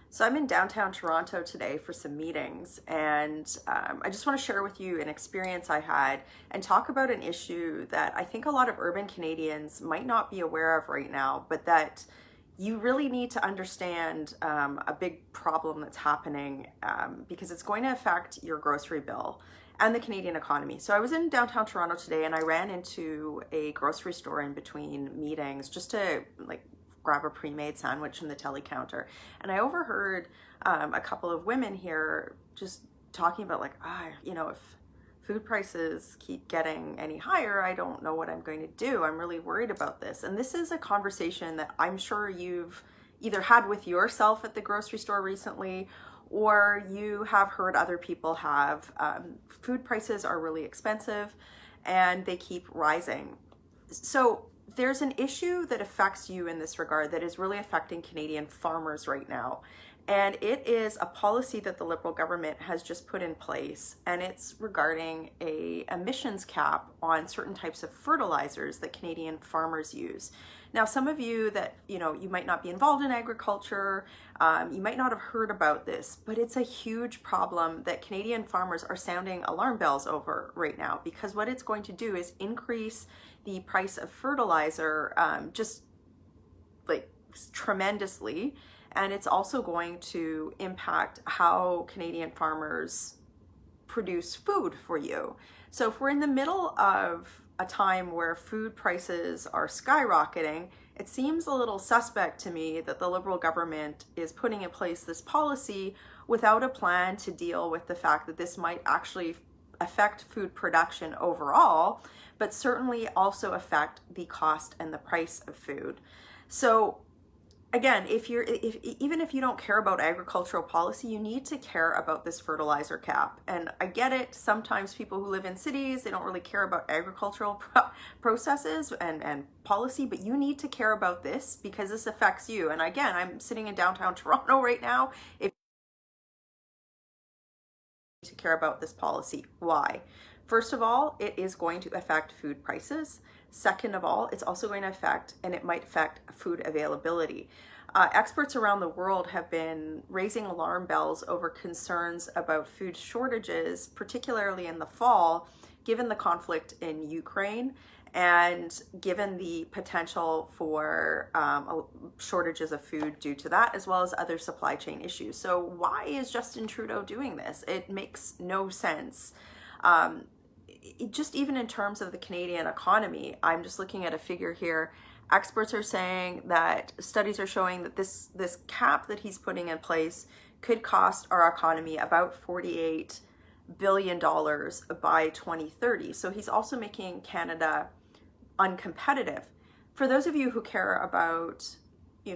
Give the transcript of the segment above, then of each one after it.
So I'm in downtown Toronto today for some meetings, and I just want to share with you an experience I had and talk about an issue that I think a lot of urban Canadians might not be aware of right now, but that you really need to understand a big problem that's happening because it's going to affect your grocery bill and the Canadian economy. So I was in downtown Toronto today and I ran into a grocery store in between meetings just to grab a pre-made sandwich from the tele counter. And I overheard a couple of women here just talking about if food prices keep getting any higher, I don't know what I'm going to do. I'm really worried about this. And this is a conversation that I'm sure you've either had with yourself at the grocery store recently, or you have heard other people have. Food prices are really expensive and they keep rising. So there's an issue that affects you in this regard that is really affecting Canadian farmers right now. And it is a policy that the Liberal government has just put in place, and it's regarding a emissions cap on certain types of fertilizers that Canadian farmers use. Now, some of you that, you might not be involved in agriculture, you might not have heard about this, but it's a huge problem that Canadian farmers are sounding alarm bells over right now, because what it's going to do is increase the price of fertilizer tremendously. And it's also going to impact how Canadian farmers produce food for you. So if we're in the middle of a time where food prices are skyrocketing, it seems a little suspect to me that the Liberal government is putting in place this policy without a plan to deal with the fact that this might actually affect food production overall, but certainly also affect the cost and the price of food. So again, even if you don't care about agricultural policy, you need to care about this fertilizer cap. And I get it, sometimes people who live in cities, they don't really care about agricultural processes and policy, but you need to care about this because this affects you. And again, I'm sitting in downtown Toronto right now. If you to care about this policy, why? First of all, it is going to affect food prices. Second of all, it's also going to affect, and it might affect, food availability. Experts around the world have been raising alarm bells over concerns about food shortages, particularly in the fall, given the conflict in Ukraine and given the potential for shortages of food due to that, as well as other supply chain issues. So why is Justin Trudeau doing this? It makes no sense. Just even in terms of the Canadian economy, I'm just looking at a figure here. Experts are saying that studies are showing that this cap that he's putting in place could cost our economy about $48 billion by 2030. So he's also making Canada uncompetitive. For those of you who care about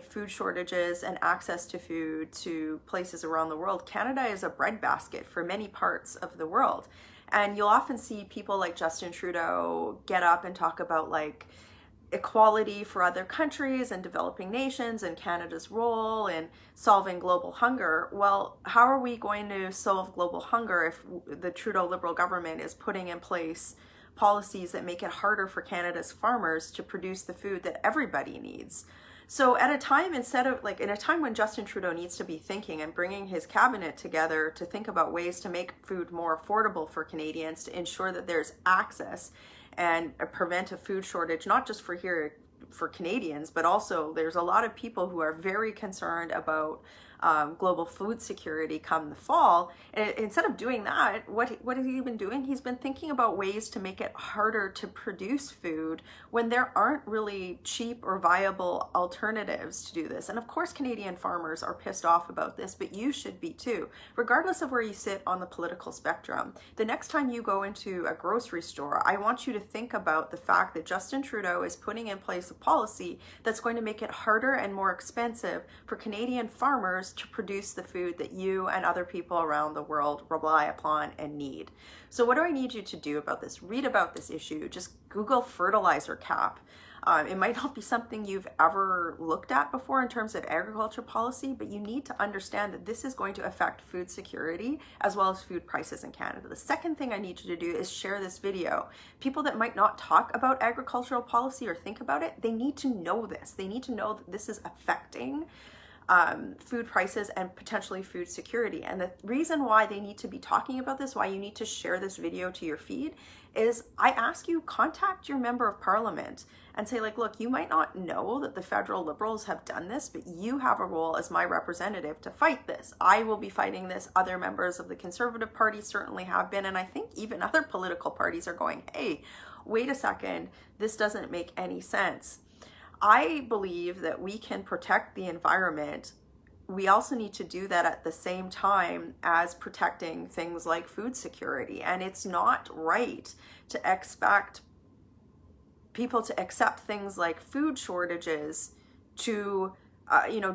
food shortages and access to food to places around the world, Canada is a breadbasket for many parts of the world. And you'll often see people like Justin Trudeau get up and talk about equality for other countries and developing nations and Canada's role in solving global hunger. Well, how are we going to solve global hunger if the Trudeau Liberal government is putting in place policies that make it harder for Canada's farmers to produce the food that everybody needs? So at a time, in a time when Justin Trudeau needs to be thinking and bringing his cabinet together to think about ways to make food more affordable for Canadians, to ensure that there's access and prevent a food shortage, not just for Canadians, but also there's a lot of people who are very concerned about global food security come the fall. And instead of doing that, what has he been doing? He's been thinking about ways to make it harder to produce food when there aren't really cheap or viable alternatives to do this. And of course, Canadian farmers are pissed off about this, but you should be too, regardless of where you sit on the political spectrum. The next time you go into a grocery store, I want you to think about the fact that Justin Trudeau is putting in place a policy that's going to make it harder and more expensive for Canadian farmers to produce the food that you and other people around the world rely upon and need. So what do I need you to do about this? Read about this issue. Just Google fertilizer cap. It might not be something you've ever looked at before in terms of agriculture policy, but you need to understand that this is going to affect food security as well as food prices in Canada. The second thing I need you to do is share this video. People that might not talk about agricultural policy or think about it, they need to know this. They need to know that this is affecting food prices and potentially food security. And the reason why they need to be talking about this, why you need to share this video to your feed, is I ask you, contact your member of parliament and say, like, look, you might not know that the federal Liberals have done this, but you have a role as my representative to fight this. I will be fighting this. Other members of the Conservative Party certainly have been. And I think even other political parties are going, hey, wait a second, this doesn't make any sense. I believe that we can protect the environment. We also need to do that at the same time as protecting things like food security. And it's not right to expect people to accept things like food shortages to,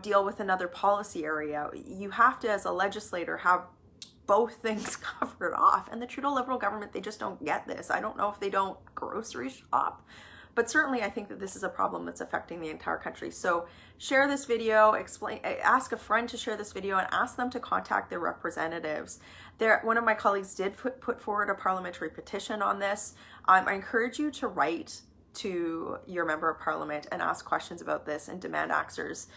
deal with another policy area. You have to, as a legislator, have both things covered off. And the Trudeau Liberal government, they just don't get this. I don't know if they don't grocery shop, but certainly I think that this is a problem that's affecting the entire country. So share this video, ask a friend to share this video, and ask them to contact their representatives. One of my colleagues did put forward a parliamentary petition on this. I encourage you to write to your member of parliament and ask questions about this and demand answers.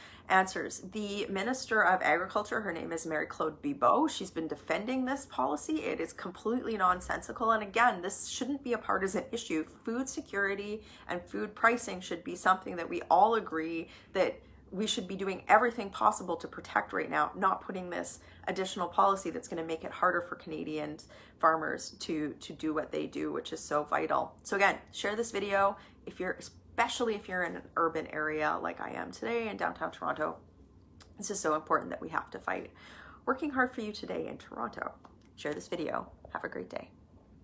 The Minister of Agriculture, her name is Mary-Claude Bibeau. She's been defending this policy. It is completely nonsensical. And again, this shouldn't be a partisan issue. Food security and food pricing should be something that we all agree that we should be doing everything possible to protect right now, not putting this additional policy that's going to make it harder for Canadian farmers to do what they do, which is so vital. So again, share this video especially if you're in an urban area like I am today in downtown Toronto. This is so important that we have to fight. Working hard for you today in Toronto. Share this video. Have a great day.